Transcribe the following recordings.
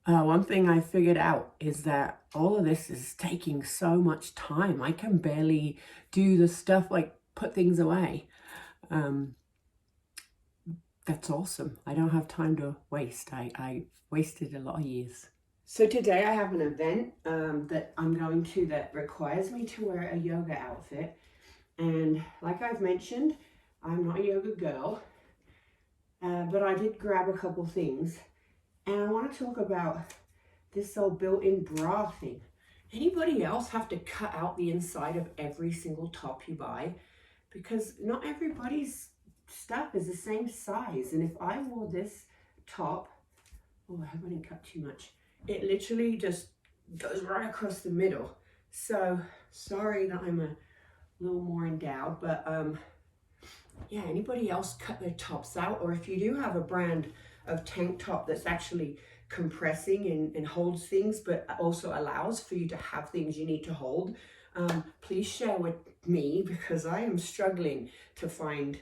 One thing I figured out is that all of this is taking so much time. I can barely do the stuff like put things away. That's awesome. I don't have time to waste. I wasted a lot of years. So today I have an event that I'm going to that requires me to wear a yoga outfit. And like I've mentioned, I'm not a yoga girl, but I did grab a couple things. And I want to talk about this old built-in bra thing. Anybody else have to cut out the inside of every single top you buy? Because not everybody's stuff is the same size. And if I wore this top, oh, I hope I didn't cut too much. It literally just goes right across the middle. So sorry that I'm a little more endowed, but yeah, anybody else cut their tops out? Or if you do have a brand of tank top that's actually compressing and holds things, but also allows for you to have things you need to hold, please share with me, because I am struggling to find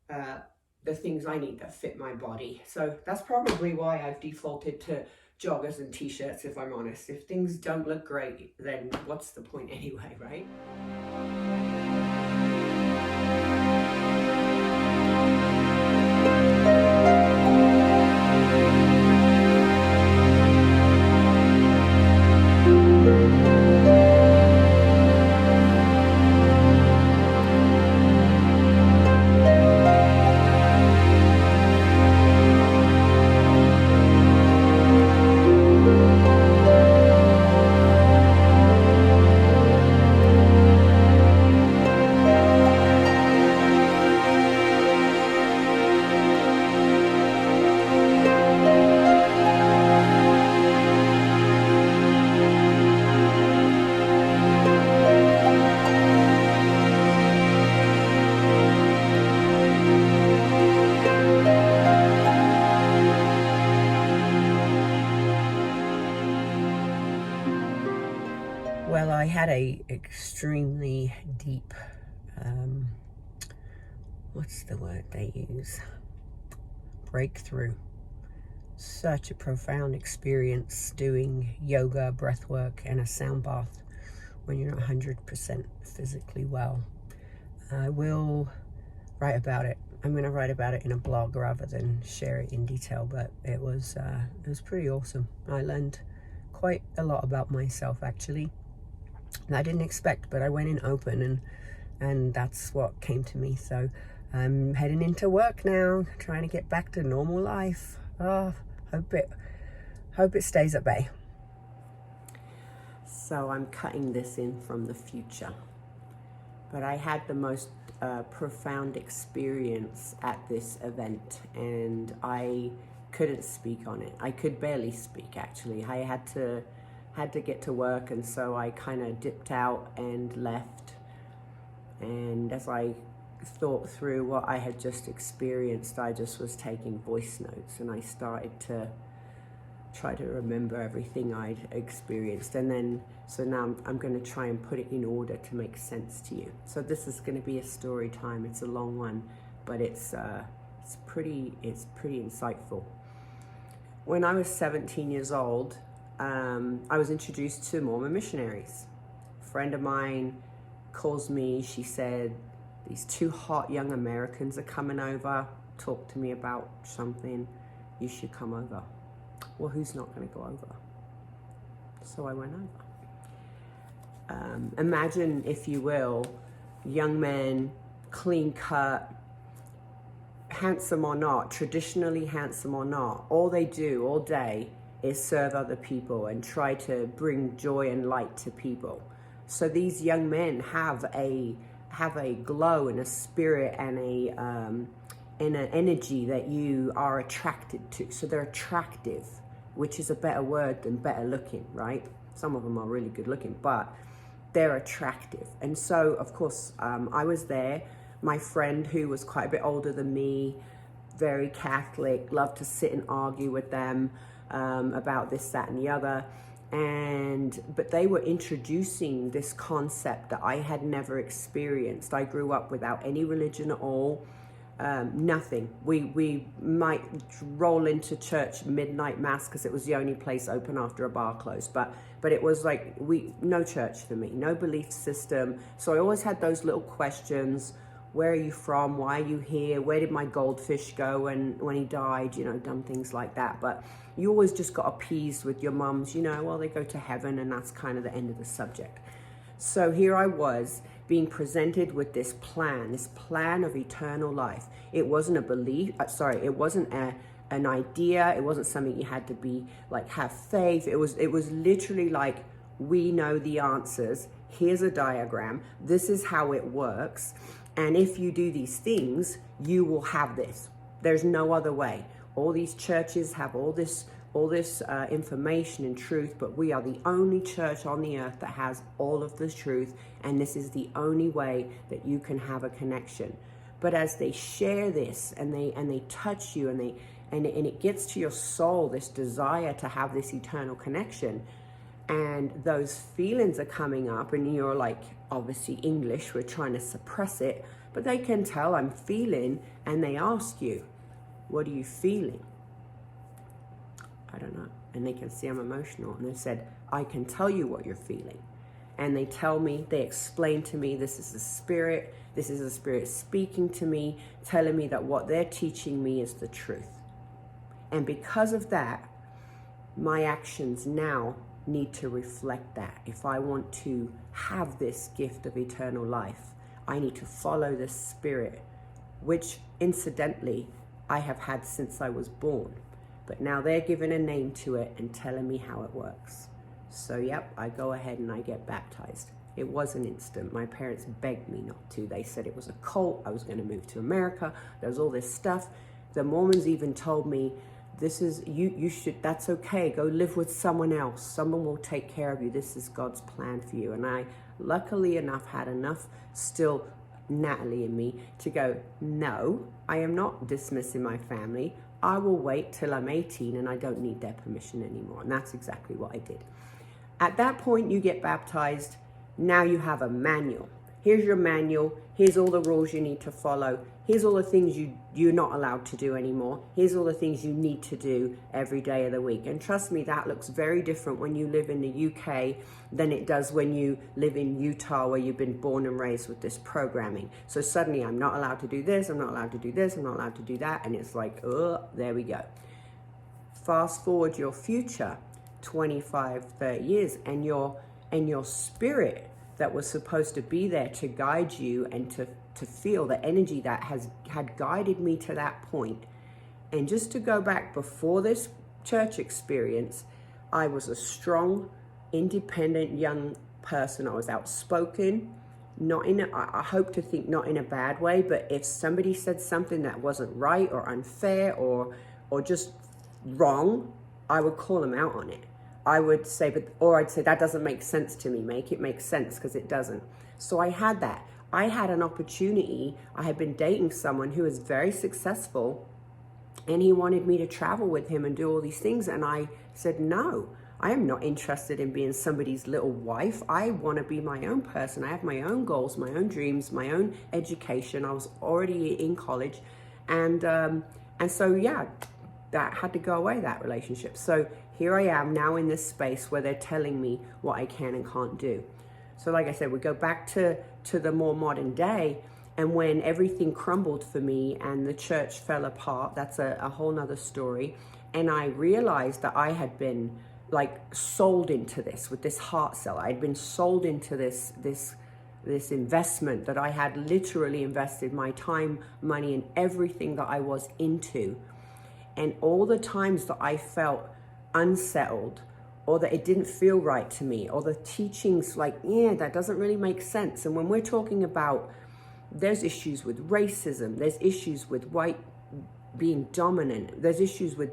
the things I need that fit my body. So that's probably why I've defaulted to joggers and t-shirts, if I'm honest. If things don't look great, then what's the point anyway, right? Well, I had a extremely deep, what's the word they use? Breakthrough. Such a profound experience doing yoga, breath work, and a sound bath when you're not 100% physically well. I will write about it. I'm going to write about it in a blog rather than share it in detail, but it was pretty awesome. I learned quite a lot about myself, actually. And I didn't expect, but I went in open, and that's what came to me. So I'm heading into work now, trying to get back to normal life. Oh, hope it stays at bay. So I'm cutting this in from the future. But I had the most profound experience at this event, and I couldn't speak on it. I could barely speak, actually. I had to get to work, and so I kind of dipped out and left. And as I thought through what I had just experienced, I just was taking voice notes, and I started to try to remember everything I'd experienced. And then, so now I'm going to try and put it in order to make sense to you. So this is going to be a story time. It's a long one, but it's pretty insightful. When I was 17 years old, I was introduced to Mormon missionaries. A friend of mine calls me. She said, these two hot young Americans are coming over, talk to me about something. You should come over. Well, who's not going to go over? So I went over. Imagine, if you will, young men, clean cut, handsome or not, traditionally handsome or not, all they do all day is serve other people and try to bring joy and light to people. So these young men have a glow and a spirit and an energy that you are attracted to. So they're attractive, which is a better word than better looking, right? Some of them are really good looking, but they're attractive. And so, of course, I was there. My friend, who was quite a bit older than me, very Catholic, loved to sit and argue with them about this, that, and the other. But they were introducing this concept that I had never experienced. I grew up without any religion at all. Nothing. We might roll into church midnight mass because it was the only place open after a bar closed. But it was like no church for me, no belief system. So I always had those little questions. Where are you from? Why are you here? Where did my goldfish go when he died? You know, dumb things like that. But you always just got appeased with your mums, you know, well, they go to heaven and that's kind of the end of the subject. So here I was being presented with this plan of eternal life. It wasn't a belief, it wasn't an idea. It wasn't something you had to be like, have faith. It was literally like, we know the answers. Here's a diagram. This is how it works. And if you do these things, you will have this. There's no other way. All these churches have all this information and truth, but we are the only church on the earth that has all of the truth, and this is the only way that you can have a connection. But as they share this and they touch you and it gets to your soul, this desire to have this eternal connection, and those feelings are coming up, and you're like, obviously English, we're trying to suppress it, but they can tell I'm feeling, and they ask you, what are you feeling? I don't know. And they can see I'm emotional. And they said, I can tell you what you're feeling. And they tell me, they explain to me, this is the spirit speaking to me, telling me that what they're teaching me is the truth. And because of that, my actions now need to reflect that. If I want to have this gift of eternal life, I need to follow the spirit, which incidentally, I have had since I was born. But now they're giving a name to it and telling me how it works. So yep, I go ahead and I get baptized. It wasn't instant. My parents begged me not to. They said it was a cult. I was going to move to America. There was all this stuff. The Mormons even told me, this is, you should, that's okay. Go live with someone else. Someone will take care of you. This is God's plan for you. And I, luckily enough, had enough still Natalie in me to go, no, I am not dismissing my family. I will wait till I'm 18 and I don't need their permission anymore. And that's exactly what I did. At that point, you get baptized. Now you have a manual. Here's your manual. Here's all the rules you need to follow. Here's all the things you're not allowed to do anymore. Here's all the things you need to do every day of the week. And trust me, that looks very different when you live in the UK than it does when you live in Utah, where you've been born and raised with this programming. So suddenly I'm not allowed to do this. I'm not allowed to do this. I'm not allowed to do that. And it's like, oh, there we go. Fast forward your future 25, 30 years and your spirit that was supposed to be there to guide you and to feel the energy that had guided me to that point. And just to go back before this church experience, I was a strong, independent young person. I was outspoken, I hope to think not in a bad way, but if somebody said something that wasn't right or unfair or just wrong, I would call them out on it. I would say, I'd say, that doesn't make sense to me. Make it make sense, because it doesn't. So I had that. I had an opportunity. I had been dating someone who was very successful, and he wanted me to travel with him and do all these things. And I said, no, I am not interested in being somebody's little wife. I want to be my own person. I have my own goals, my own dreams, my own education. I was already in college. And so, yeah, that had to go away, that relationship. So here I am now in this space where they're telling me what I can and can't do. So like I said, we go back to the more modern day, and when everything crumbled for me and the church fell apart, that's a whole nother story. And I realized that I had been like sold into this with this heart cell. I'd been sold into this investment that I had literally invested my time, money, and everything that I was into. And all the times that I felt unsettled, or that it didn't feel right to me, or the teachings like, yeah, that doesn't really make sense. And when we're talking about, there's issues with racism, there's issues with white being dominant, there's issues with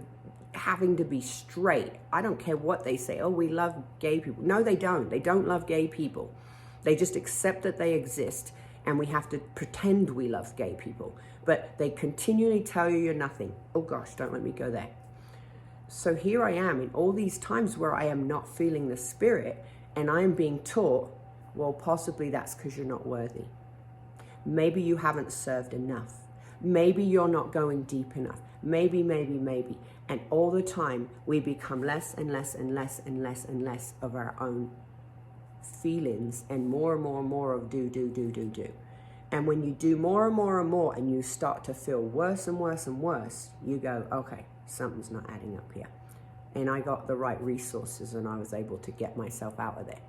having to be straight. I don't care what they say. Oh, we love gay people. No, they don't. They don't love gay people. They just accept that they exist, and we have to pretend we love gay people. But they continually tell you you're nothing. Oh gosh, don't let me go there. So here I am in all these times where I am not feeling the spirit, and I am being taught, well, possibly that's because you're not worthy. Maybe you haven't served enough. Maybe you're not going deep enough. Maybe. And all the time we become less and less and less and less and less of our own feelings and more of do. And when you do more and more and you start to feel worse and worse, you go, okay, something's not adding up here. And I got the right resources and I was able to get myself out of there.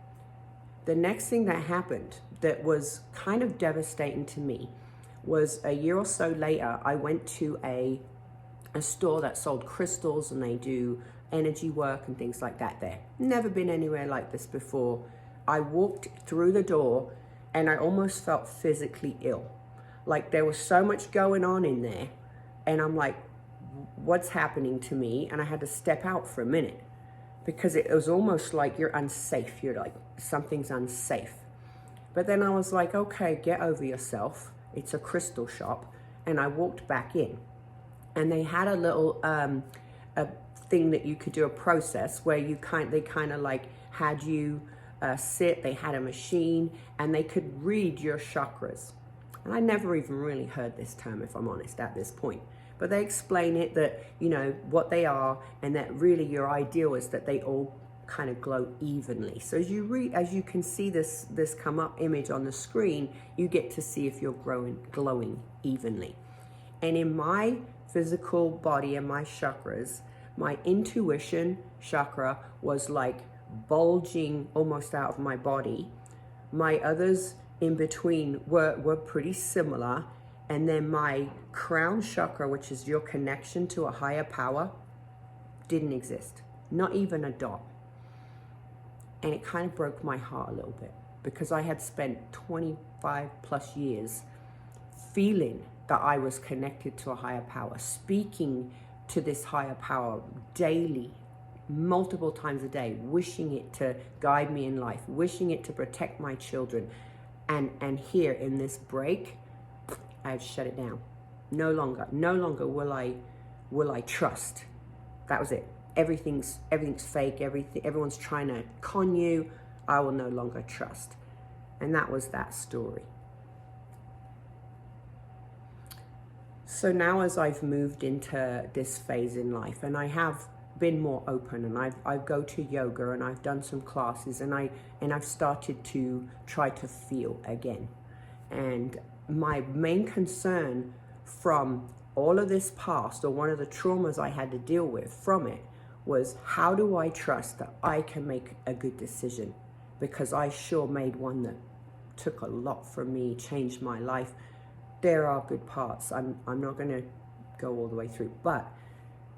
The next thing that happened that was kind of devastating to me was a year or so later, I went to a store that sold crystals and they do energy work and things like that there. Never been anywhere like this before. I walked through the door and I almost felt physically ill. Like there was so much going on in there and I'm like, what's happening to me? And I had to step out for a minute because it was almost like you're unsafe. You're like, something's unsafe. But then I was like, okay, get over yourself. It's a crystal shop. And I walked back in and they had a little a thing that you could do, a process where they kind of like had you sit. They had a machine and they could read your chakras. And I never even really heard this term, if I'm honest, at this point. But they explain it that, you know, what they are, and that really your ideal is that they all kind of glow evenly. So as you can see this come up image on the screen, you get to see if you're glowing evenly. And in my physical body and my chakras, my intuition chakra was like bulging almost out of my body. My others in between were pretty similar. And then my crown chakra, which is your connection to a higher power, didn't exist. Not even a dot. And it kind of broke my heart a little bit because I had spent 25 plus years feeling that I was connected to a higher power, speaking to this higher power daily, multiple times a day, wishing it to guide me in life, wishing it to protect my children. And here in this break, I've shut it down. No longer will I trust. That was it. Everything's fake. Everyone's trying to con you. I will no longer trust. And that was that story. So now as I've moved into this phase in life, and I have been more open, and I go to yoga, and I've done some classes, and I've started to try to feel again. And my main concern from all of this past, or one of the traumas I had to deal with from it, was how do I trust that I can make a good decision? Because I sure made one that took a lot from me, changed my life. There are good parts. I'm not going to go all the way through, but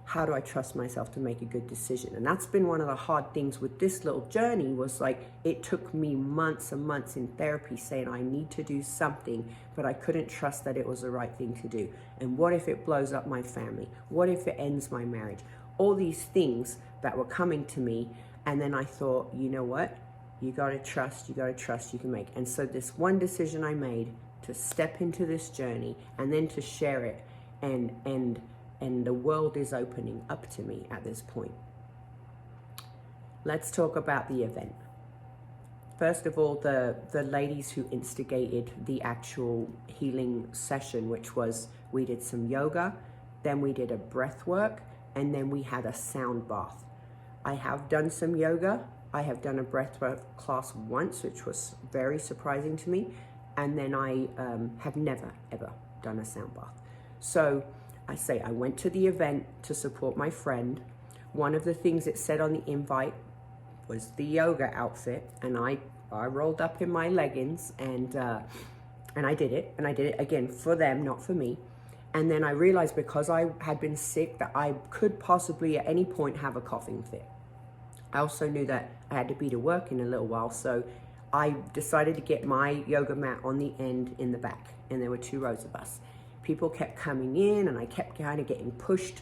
how do I trust myself to make a good decision? And that's been one of the hard things with this little journey, was like, it took me months and months in therapy saying I need to do something, but I couldn't trust that it was the right thing to do. And what if it blows up my family? What if it ends my marriage? All these things that were coming to me. And then I thought, you know what? You got to trust you can make. And so this one decision I made to step into this journey and then to share it, and the world is opening up to me at this point. Let's talk about the event. First of all, the ladies who instigated the actual healing session, which was, we did some yoga, then we did a breath work, and then we had a sound bath. I have done some yoga. I have done a breath work class once, which was very surprising to me. And then I have never, ever done a sound bath. So I went to the event to support my friend. One of the things it said on the invite was the yoga outfit, and I rolled up in my leggings, and I did it, again for them, not for me. And then I realized, because I had been sick, that I could possibly at any point have a coughing fit. I also knew that I had to be to work in a little while, so I decided to get my yoga mat on the end in the back, and there were 2 rows of us. People kept coming in, and I kept kind of getting pushed,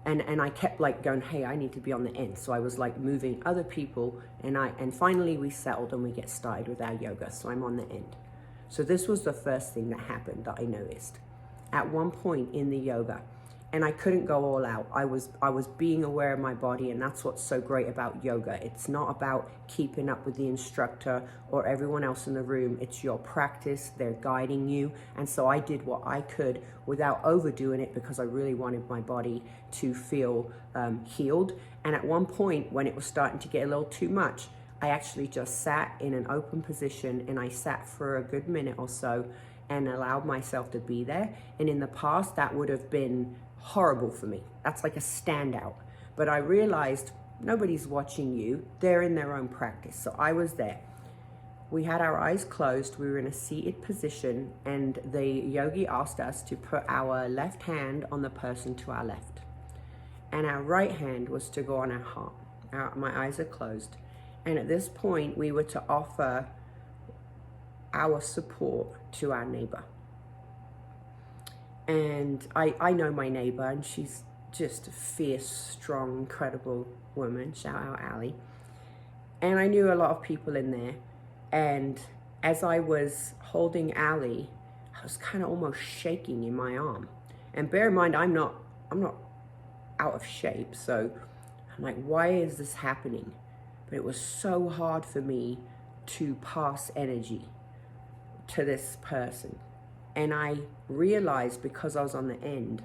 and I kept like going, hey, I need to be on the end. So I was like moving other people, and finally we settled and we get started with our yoga. So I'm on the end. So this was the first thing that happened that I noticed. At one point in the yoga, and I couldn't go all out. I was being aware of my body, and that's what's so great about yoga. It's not about keeping up with the instructor or everyone else in the room. It's your practice. They're guiding you. And so I did what I could without overdoing it, because I really wanted my body to feel healed. And at one point, when it was starting to get a little too much, I actually just sat in an open position, and I sat for a good minute or so and allowed myself to be there. And in the past, that would have been horrible for me. That's like a standout. But I realized nobody's watching you. They're in their own practice. So I was there. We had our eyes closed. We were in a seated position, and the yogi asked us to put our left hand on the person to our left, and our right hand was to go on our heart. My eyes are closed. And at this point, we were to offer our support to our neighbor. And I know my neighbor, and she's just a fierce, strong, incredible woman. Shout out Allie. And I knew a lot of people in there. And as I was holding Allie, I was kind of almost shaking in my arm. And bear in mind, I'm not out of shape. So I'm like, why is this happening? But it was so hard for me to pass energy to this person. And I realized, because I was on the end,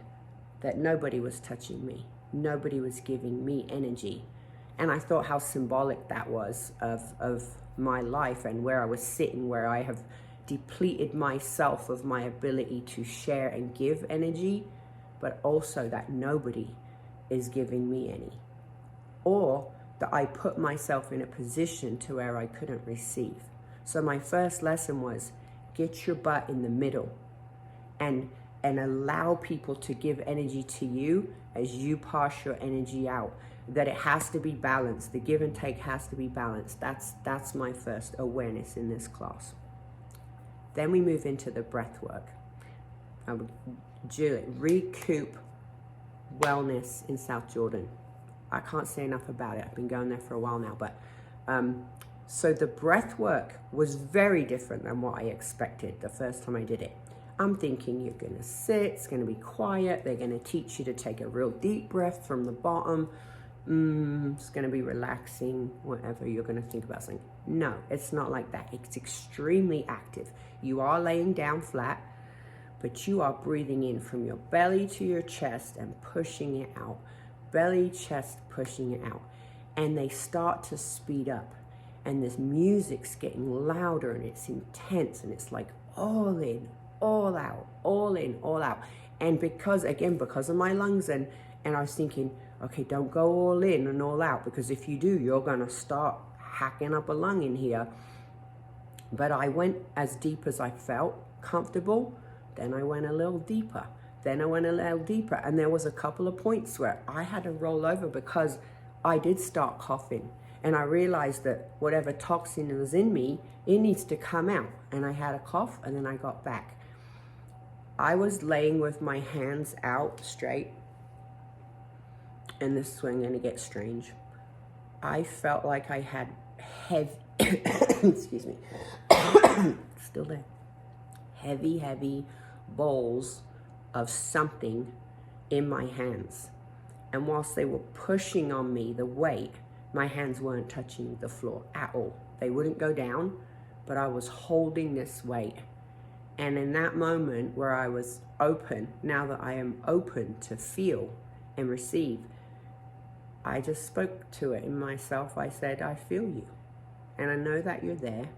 that nobody was touching me. Nobody was giving me energy. And I thought how symbolic that was of my life and where I was sitting, where I have depleted myself of my ability to share and give energy, but also that nobody is giving me any. Or that I put myself in a position to where I couldn't receive. So my first lesson was, get your butt in the middle and allow people to give energy to you as you pass your energy out. That it has to be balanced. The give and take has to be balanced. That's my first awareness in this class. Then we move into the breath work. Recoup Wellness in South Jordan. I can't say enough about it. I've been going there for a while now, but so the breath work was very different than what I expected the first time I did it. I'm thinking you're going to sit, it's going to be quiet, they're going to teach you to take a real deep breath from the bottom. It's going to be relaxing, whatever you're going to think about something. No, it's not like that. It's extremely active. You are laying down flat, but you are breathing in from your belly to your chest and pushing it out. Belly, chest, pushing it out. And they start to speed up. And this music's getting louder, and it's intense, and it's like all in, all out, all in, all out. And because of my lungs, and I was thinking, okay, don't go all in and all out, because if you do, you're gonna start hacking up a lung in here. But I went as deep as I felt comfortable. Then I went a little deeper. Then I went a little deeper. And there was a couple of points where I had to roll over, because I did start coughing. And I realized that whatever toxin was in me, it needs to come out. And I had a cough, and then I got back. I was laying with my hands out straight. And this is going to get strange. I felt like I had heavy, excuse me, still there, heavy balls of something in my hands. And whilst they were pushing on me, the weight, my hands weren't touching the floor at all. They wouldn't go down, but I was holding this weight. And in that moment where I was open, now that I am open to feel and receive, I just spoke to it in myself. I said, I feel you. And I know that you're there.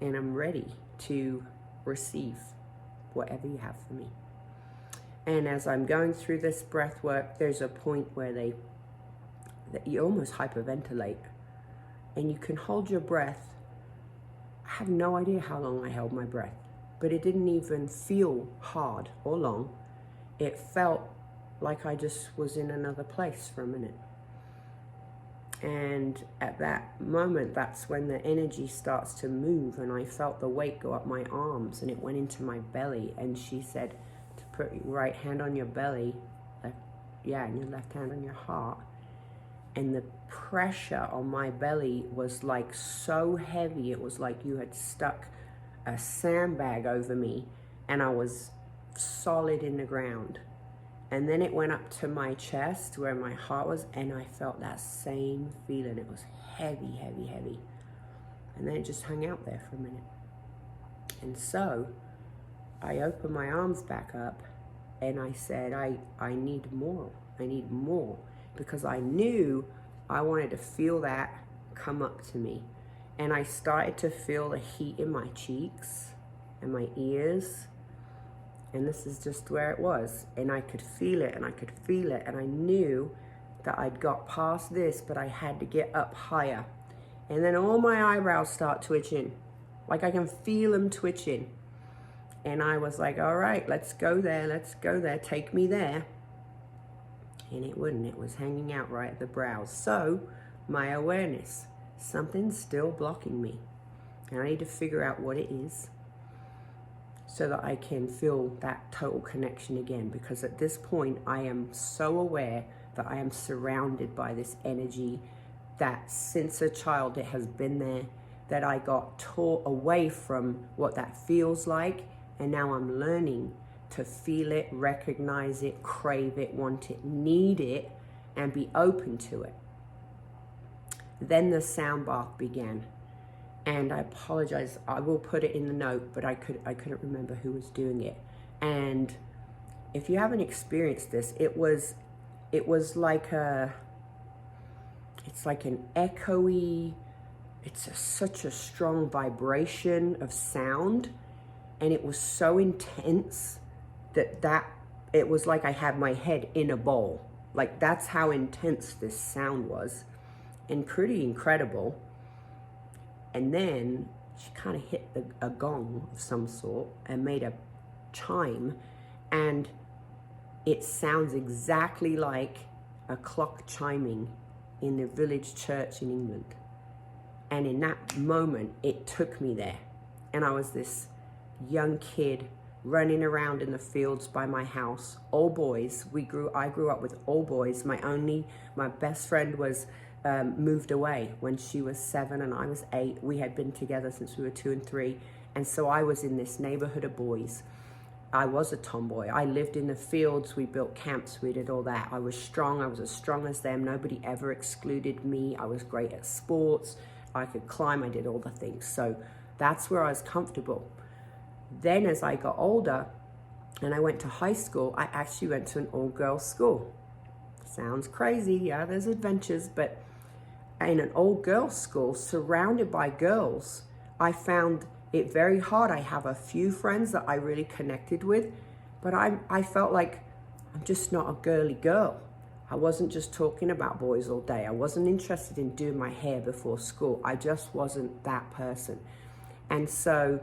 And I'm ready to receive whatever you have for me. And as I'm going through this breath work, there's a point where that you almost hyperventilate. And you can hold your breath. I have no idea how long I held my breath. But it didn't even feel hard or long. It felt like I just was in another place for a minute. And at that moment, that's when the energy starts to move, and I felt the weight go up my arms, and it went into my belly. And she said to put your right hand on your belly, and your left hand on your heart. And the pressure on my belly was like so heavy. It was like you had stuck a sandbag over me, and I was solid in the ground. And then it went up to my chest where my heart was, and I felt that same feeling. It was heavy, heavy, heavy. And then it just hung out there for a minute. And so I opened my arms back up and I said, I need more. I need more. Because I knew I wanted to feel that come up to me. And I started to feel the heat in my cheeks and my ears. And this is just where it was. And I could feel it and I could feel it. And I knew that I'd got past this, but I had to get up higher. And then all my eyebrows start twitching. Like I can feel them twitching. And I was like, all right, let's go there. Let's go there. Take me there. And it wouldn't. It was hanging out right at the brows. So my awareness, something's still blocking me. And I need to figure out what it is so that I can feel that total connection again. Because at this point, I am so aware that I am surrounded by this energy that since a child, it has been there, that I got taught away from what that feels like. And now I'm learning to feel it, recognize it, crave it, want it, need it, and be open to it. Then the sound bath began. And I apologize, I will put it in the note, but I couldn't remember who was doing it. And if you haven't experienced this, it's like an echoey, such a strong vibration of sound. And it was so intense that it was like I had my head in a bowl. Like that's how intense this sound was, and pretty incredible. And then she kind of hit a gong of some sort and made a chime, and it sounds exactly like a clock chiming in the village church in England. And in that moment, it took me there. And I was this young kid running around in the fields by my house, all boys. I grew up with all boys. My best friend was moved away when she was 7 and I was 8. We had been together since we were 2 and 3. And so I was in this neighborhood of boys. I was a tomboy. I lived in the fields. We built camps. We did all that. I was strong. I was as strong as them. Nobody ever excluded me. I was great at sports. I could climb. I did all the things. So that's where I was comfortable. Then as I got older and I went to high school, I actually went to an all-girls school. Sounds crazy. Yeah, there's adventures, but in an all-girls school surrounded by girls, I found it very hard. I have a few friends that I really connected with, but I felt like I'm just not a girly girl. I wasn't just talking about boys all day. I wasn't interested in doing my hair before school. I just wasn't that person. And so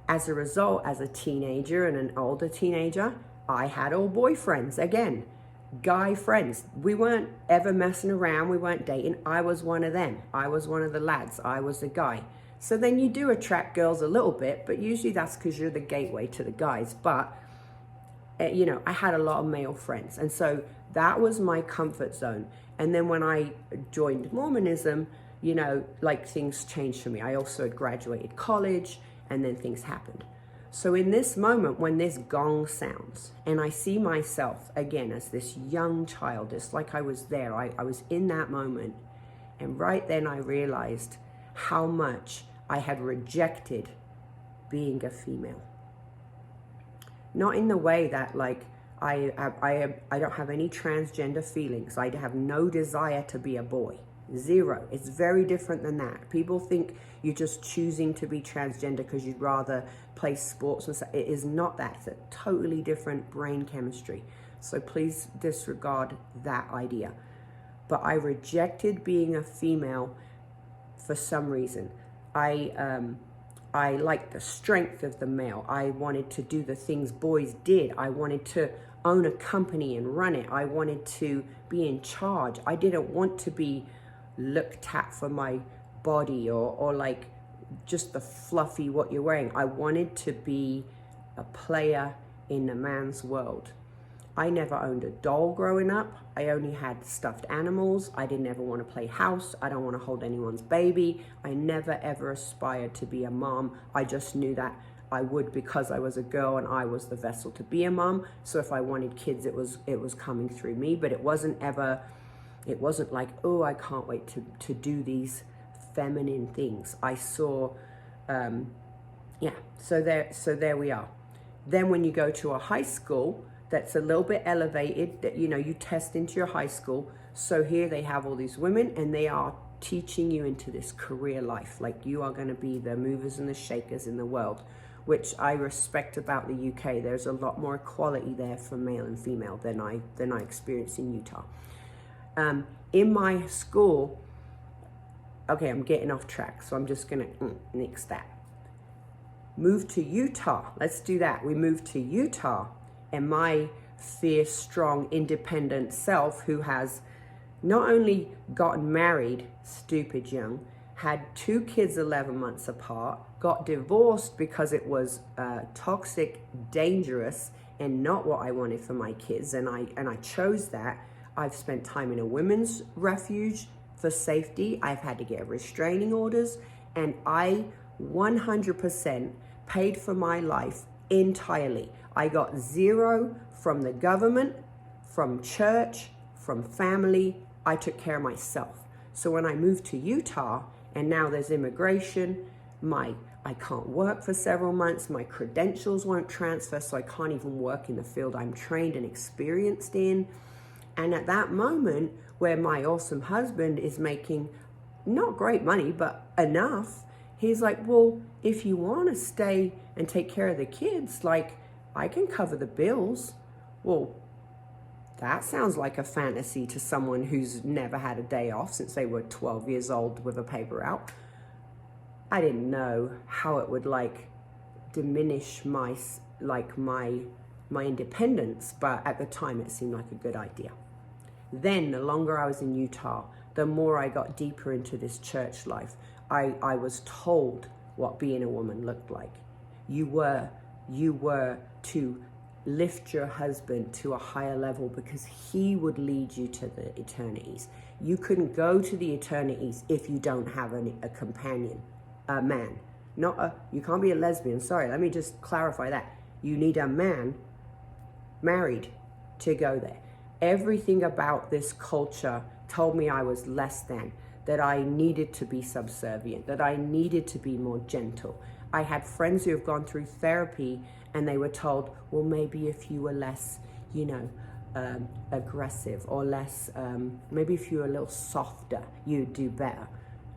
as a result, as a teenager and an older teenager, I had all boyfriends. Again, guy friends. We weren't ever messing around. We weren't dating. I was one of them. I was one of the lads. I was the guy. So then you do attract girls a little bit, but usually that's because you're the gateway to the guys. But, I had a lot of male friends. And so that was my comfort zone. And then when I joined Mormonism, things changed for me. I also had graduated college. And then things happened. So in this moment, when this gong sounds, and I see myself again as this young child, it's like I was there. I was in that moment. And right then I realized how much I had rejected being a female. Not in the way that I don't have any transgender feelings. I have no desire to be a boy. Zero. It's very different than that. People think you're just choosing to be transgender because you'd rather play sports and stuff. It is not that. It's a totally different brain chemistry. So please disregard that idea. But I rejected being a female for some reason. I liked the strength of the male. I wanted to do the things boys did. I wanted to own a company and run it. I wanted to be in charge. I didn't want to be looked at for my body or like just the fluffy what you're wearing. I wanted to be a player in a man's world. I never owned a doll growing up. I only had stuffed animals. I didn't ever want to play house. I don't want to hold anyone's baby. I never ever aspired to be a mom. I just knew that I would because I was a girl and I was the vessel to be a mom. So if I wanted kids, it was coming through me, but it wasn't like, oh, I can't wait to do these feminine things. I saw, so there we are. Then when you go to a high school that's a little bit elevated, that, you test into your high school. So here they have all these women and they are teaching you into this career life. Like, you are going to be the movers and the shakers in the world, which I respect about the UK. There's a lot more equality there for male and female than I experienced in Utah. In my school, okay, I'm getting off track, so I'm just going to nix that. Move to Utah. Let's do that. We moved to Utah, and my fierce, strong, independent self, who has not only gotten married, stupid young, had 2 kids 11 months apart, got divorced because it was toxic, dangerous, and not what I wanted for my kids, and I chose that. I've spent time in a women's refuge for safety. I've had to get restraining orders, and I 100% paid for my life entirely. I got 0 from the government, from church, from family. I took care of myself. So when I moved to Utah, and now there's immigration, I can't work for several months, my credentials won't transfer, so I can't even work in the field I'm trained and experienced in. And at that moment, where my awesome husband is making not great money, but enough, he's like, well, if you want to stay and take care of the kids, like, I can cover the bills. Well, that sounds like a fantasy to someone who's never had a day off since they were 12 years old with a paper out. I didn't know how it would diminish my independence, but at the time it seemed like a good idea. Then the longer I was in Utah, the more I got deeper into this church life. I was told what being a woman looked like. You were to lift your husband to a higher level because he would lead you to the eternities. You couldn't go to the eternities if you don't have a companion, a man. You can't be a lesbian. Sorry, let me just clarify that. You need a man married to go there. Everything about this culture told me I was less than, that I needed to be subservient, that I needed to be more gentle. I had friends who have gone through therapy and they were told, well, maybe if you were less, aggressive, or less, maybe if you were a little softer, you'd do better.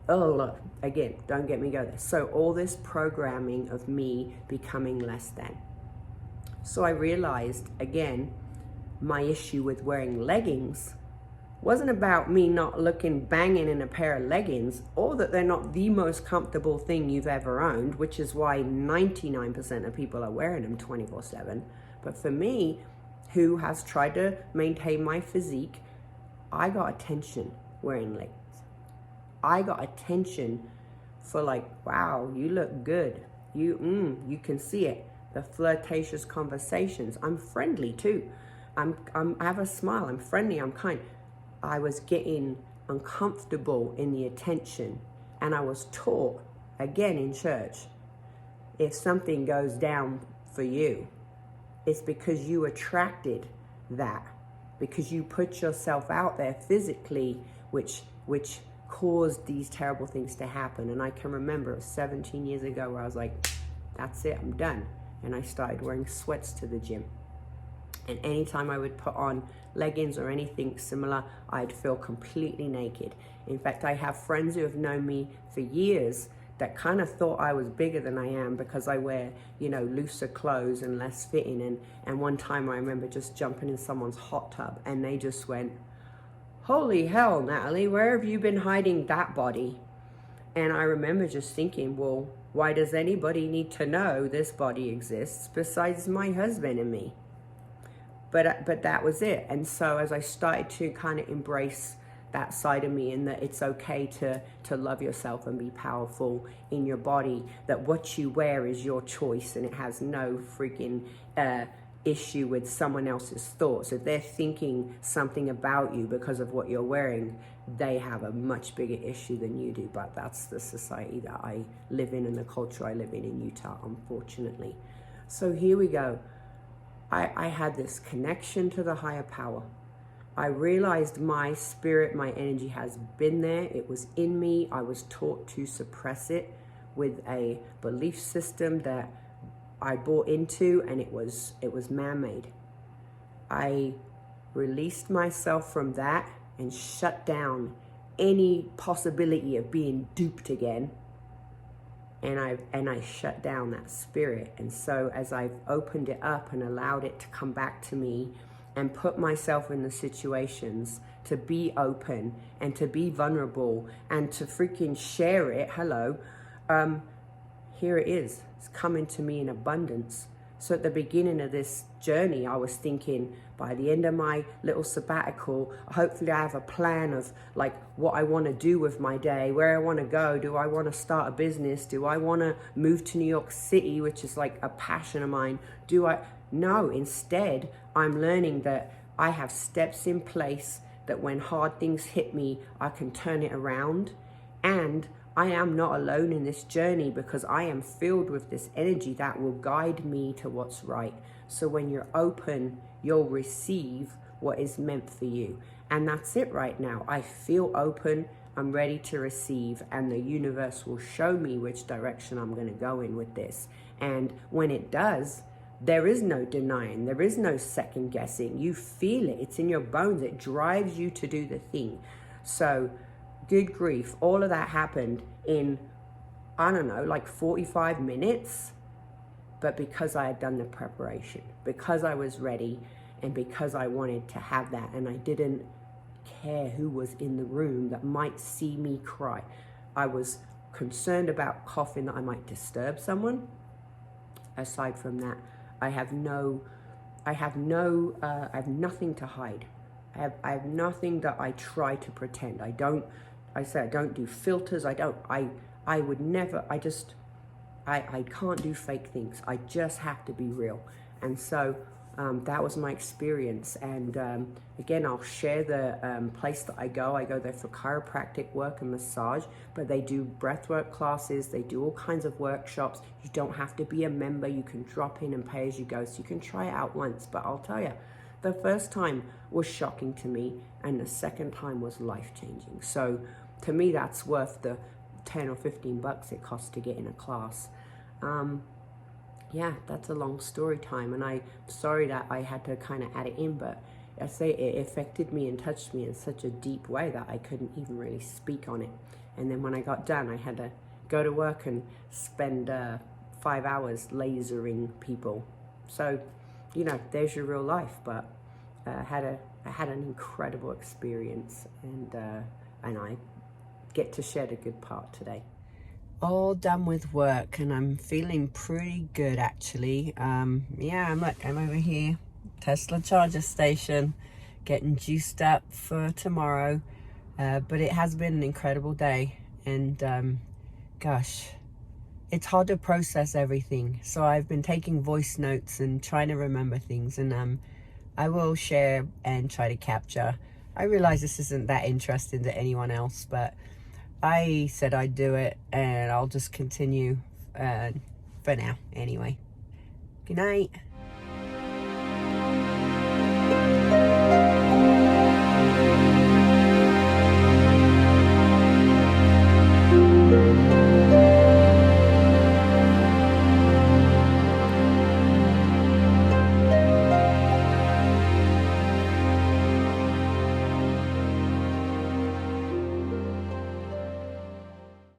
Oh, look, again, don't get me go there. So all this programming of me becoming less than. So I realized, again, my issue with wearing leggings wasn't about me not looking banging in a pair of leggings, or that they're not the most comfortable thing you've ever owned, which is why 99% of people are wearing them 24/7. But for me, who has tried to maintain my physique, I got attention wearing leggings. I got attention for wow, you look good. You can see it. The flirtatious conversations. I'm friendly too. I have a smile. I'm friendly. I'm kind. I was getting uncomfortable in the attention, and I was taught, again in church, if something goes down for you, it's because you attracted that, because you put yourself out there physically, which caused these terrible things to happen. And I can remember 17 years ago where I was like, that's it, I'm done. And I started wearing sweats to the gym. And anytime I would put on leggings or anything similar, I'd feel completely naked. In fact, I have friends who have known me for years that kind of thought I was bigger than I am because I wear, looser clothes and less fitting. And one time I remember just jumping in someone's hot tub and they just went, holy hell, Natalie, where have you been hiding that body? And I remember just thinking, well, why does anybody need to know this body exists besides my husband and me? But that was it. And so as I started to kind of embrace that side of me, and that it's okay to love yourself and be powerful in your body, that what you wear is your choice and it has no freaking issue with someone else's thoughts. If they're thinking something about you because of what you're wearing, they have a much bigger issue than you do. But that's the society that I live in and the culture I live in Utah, unfortunately. So here we go. I had this connection to the higher power. I realized my spirit, my energy has been there. It was in me. I was taught to suppress it with a belief system that I bought into, and it was man-made. I released myself from that and shut down any possibility of being duped again. And I shut down that spirit. And so as I've opened it up and allowed it to come back to me and put myself in the situations to be open and to be vulnerable and to freaking share it, here it is. It's coming to me in abundance. So at the beginning of this journey, I was thinking, by the end of my little sabbatical, hopefully I have a plan of like what I want to do with my day, where I want to go. Do I want to start a business? Do I want to move to New York City, which is like a passion of mine? No, instead, I'm learning that I have steps in place that when hard things hit me, I can turn it around. And I am not alone in this journey because I am filled with this energy that will guide me to what's right. So when you're open, you'll receive what is meant for you. And that's it right now. I feel open. I'm ready to receive, and the universe will show me which direction I'm going to go in with this. And when it does, there is no denying. There is no second guessing. You feel it. It's in your bones. It drives you to do the thing. So good grief, all of that happened in, I don't know, like 45 minutes. But because I had done the preparation, because I was ready, and because I wanted to have that, and I didn't care who was in the room that might see me cry. I was concerned about coughing, that I might disturb someone. Aside from that, I have nothing to hide. I have nothing that I try to pretend. I don't do filters. I would never, I can't do fake things. I just have to be real. And so that was my experience. And again, I'll share the place that I go. I go there for chiropractic work and massage, but they do breathwork classes. They do all kinds of workshops. You don't have to be a member. You can drop in and pay as you go. So you can try it out once. But I'll tell you, the first time was shocking to me, and the second time was life-changing. So to me, that's worth the 10 or 15 bucks it costs to get in a class. Yeah, that's a long story time, and I'm sorry that I had to kind of add it in, but I say it affected me and touched me in such a deep way that I couldn't even really speak on it. And then when I got done, I had to go to work and spend 5 hours lasering people. So, you know, there's your real life. But I had an incredible experience, and I get to share the good part today. All done with work, and I'm feeling pretty good actually. Yeah, I'm over here, Tesla charger station, getting juiced up for tomorrow. But it has been an incredible day, and gosh, it's hard to process everything. So I've been taking voice notes and trying to remember things, and I will share and try to capture. I realize this isn't that interesting to anyone else, but I said I'd do it, and I'll just continue for now anyway. Good night.